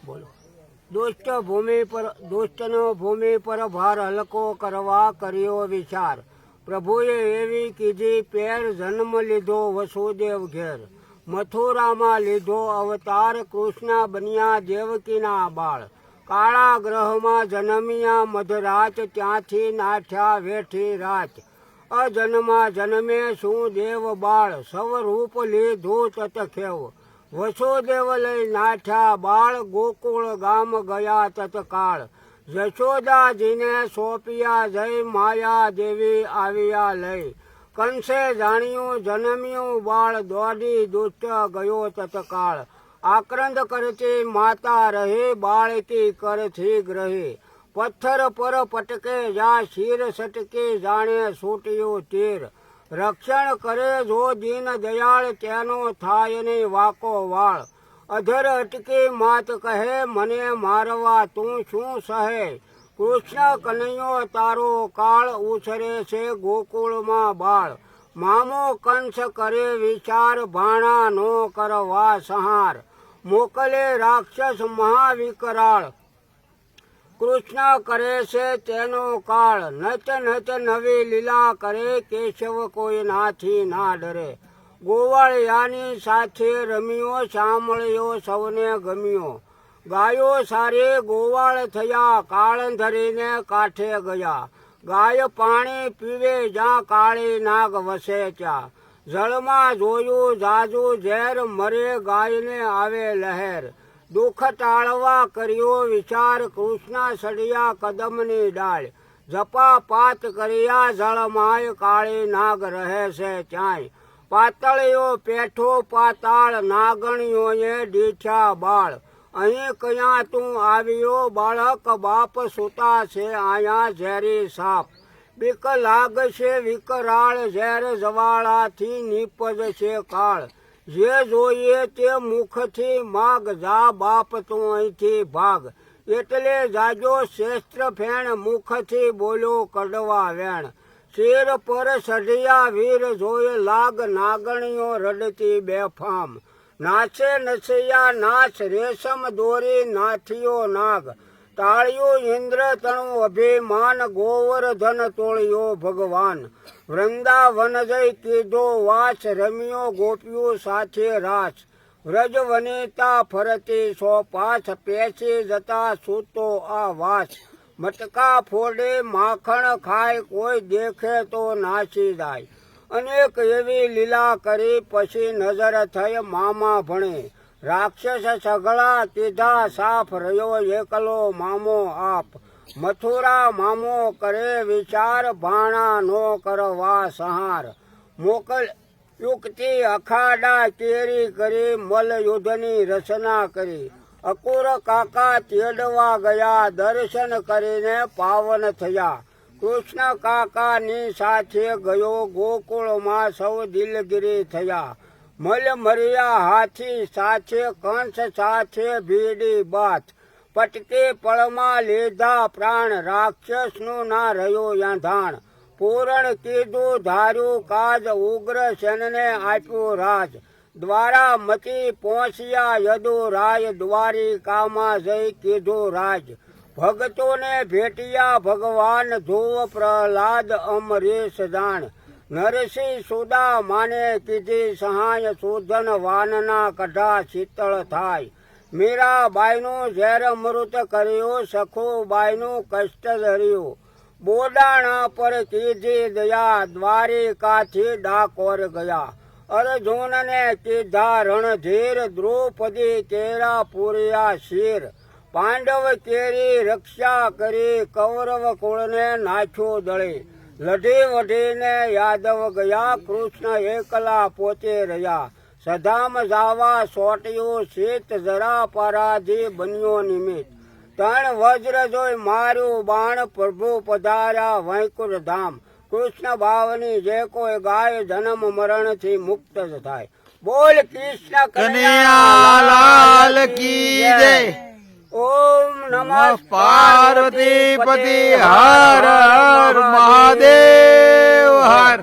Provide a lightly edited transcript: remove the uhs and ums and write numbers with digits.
બોલો. દુષ્ટનો ભૂમિ પર ભાર હલકો કરવા કર્યો વિચાર. પ્રભુએ એવી કીધી પેર, જન્મ લીધો વસુદેવ ઘેર. મથુરામાં લીધો અવતાર, કૃષ્ણ બન્યા દેવકીના બાળ. કાળા ગ્રહમાં જન્મ્યા મધરાત, ત્યાંથી નાઠ્યા વેઠી રાત. અજન્મા જન્મે શું દેવ બાળ, સ્વરૂપ લીધું તતખેવ. વસુદેવ લઈ નાઠ્યા બાળ, ગોકુળ ગામ ગયા તત્કાળ. જશોદાજીને સોંપ્યા જય, માયા દેવી આવ્યા લઈ. કંસે જાણ્યું જન્મ્યું બાળ, દોડી દુષ્ટ ગયો તત્કાળ. આક્રંદ કરતી માતા રહી, બાળકી કરથી ગ્રહી. પથ્થર પર પટકે જા, શીર સટકે જાણે છૂટ્યું તીર. રક્ષણ કરે જો દીન દયાળ, તેનો થાય નહીં વાકો વાળ. અધર અટકી માત કહે, મને મારવા તું શું સહે. કૃષ્ણ કનૈયો તારો કાળ, ઉછરે છે ગોકુળમાં બાળ. મામો કંસ કરે વિચાર, ભાણા નો કરવા સંહાર. મોકલે રાક્ષસ મહાવિકરાળ, કૃષ્ણ કરે છે તેનો કાળ. નચ નચ નવી લીલા કરે, કેશવ કોઈ નાથી ના ડરે. ગોવાળિયાની સાથે રમ્યો, સાંભળ્યો સૌને ગમ્યો. ગાયો સારે ગોવાળ થયા, કાળંધરીને કાંઠે ગયા. ગાય પાણી પીવે જ્યાં, કાળી નાગ વસે ત્યાં. જળમાં જોયું જાજુ ઝેર, મરે ગાયને આવે લહેર. દુઃખ ટાળવા કર્યો વિચાર, કૃષ્ણ સડ્યા કદમની ડાળ. જપા પાત કર્યા જળમાય, કાળી નાગ રહે છે ત્યાંય. પાતળીઓ પેઠો પાતાળ, નાગણીઓએ દીઠ્યા બાળ. અહીં કયા તું આવ્યો બાળક, બાપ સૂતા છે આયા ઝેરી સાપ. બીક લાગશે વિકરાળ, ઝેર જવાળાથી નીપજશે કાળ. જે જોઈએ તે મુખથી માગ, જા બાપ તું અહીંથી ભાગ. એટલે જાજો શસ્ત્ર ફેણ, મુખથી બોલો કડવા વેણ. શેર પર સઢિયા વીર, જોઈ લાગ નાગણીઓ રડતી બેફામ. નાચે નચૈયા નાચ, રેશમ દોરી નાથિયો નાગ. તાળિયું ઇન્દ્ર તણું અભિમાન, ગોવર્ધન તોળિયો ભગવાન. વૃંદાવન જઈ કીધો વાસ, રમ્યો ગોપીઓ સાથે રાસ. વ્રજ વનિતા ફરતી સો પાછ, પેસી જતા સૂતો આ વાસ. મટકા ફોડે માખણ ખાય, કોઈ દેખે તો નાસી જાય. અનેક એવી લીલા કરી, પછી નજર થઈ મામા ભણે. રાક્ષસ સઘળા કીધા સાફ, રહ્યો એકલો મામો આપ. મથુરા મામો કરે વિચાર, ભાણા નો કરવા સંહાર. મોકલ યુક્તિ અખાડા કેરી કરી, મલ યુદ્ધની રચના કરી. અકુર કાકા તેડવા ગયા, દર્શન કરીને પાવન થયા. કૃષ્ણ કાકાની સાથે ગયો, ગોકુળમાં સૌ દિલગીરી થયા. મલ મર્યા હાથી સાથે, કંસ સાથે ભીડી બાત. પટકે પળમાં લીધા પ્રાણ, રાક્ષસનું ના રહ્યો યાંધાણ. પૂરણ કીધું ધાર્યું કાજ, ઉગ્ર સેનને આપ્યું રાજ. દ્વારા મતી પહોંચ્યા યદુરાય, દ્વારિકામાં જઈ કીધું રાજ. ભક્તોને ભેટિયા ભગવાન, ધ્રુવ પ્રહલાદ અમરીશ જાણ. નરસિંહ સુદા માને કીધી સહાય, સુધન વાનના કઢા શીતળ થાય. મીરાબાઈનું ઝેર અમૃત કર્યું, સખુબાઈનું કષ્ટ ધર્યું. બોડાણા પર કીધી દયા, દ્વારિકાથી ડાકોર ગયા. અર્જુનને કીધા રણધીર, દ્રૌપદી કેરા પૂર્યા શીર. પાંડવ કેરી રક્ષા કરી, કૌરવ કુળને નાખ્યો દળી. લઢી વઢીને યાદવ ગયા, કૃષ્ણ એકલા પોતે રહ્યા. સધામ જાવા સોટ્યું શીત, જરા પરાધી બન્યો નિમિત્ત. ત્રણ વજ્ર જોઈ માર્યું બાણ, પ્રભુ પધાર્યા વૈકુંઠ ધામ. કૃષ્ણ ભાવની જે કોઈ ગાય, જન્મ મરણ થી મુક્ત જ થાય. બોલ કૃષ્ણ કનૈયા લાલ કી જય. ઓમ નમઃ પાર્વતી પતિ હર હર મહાદેવ હર.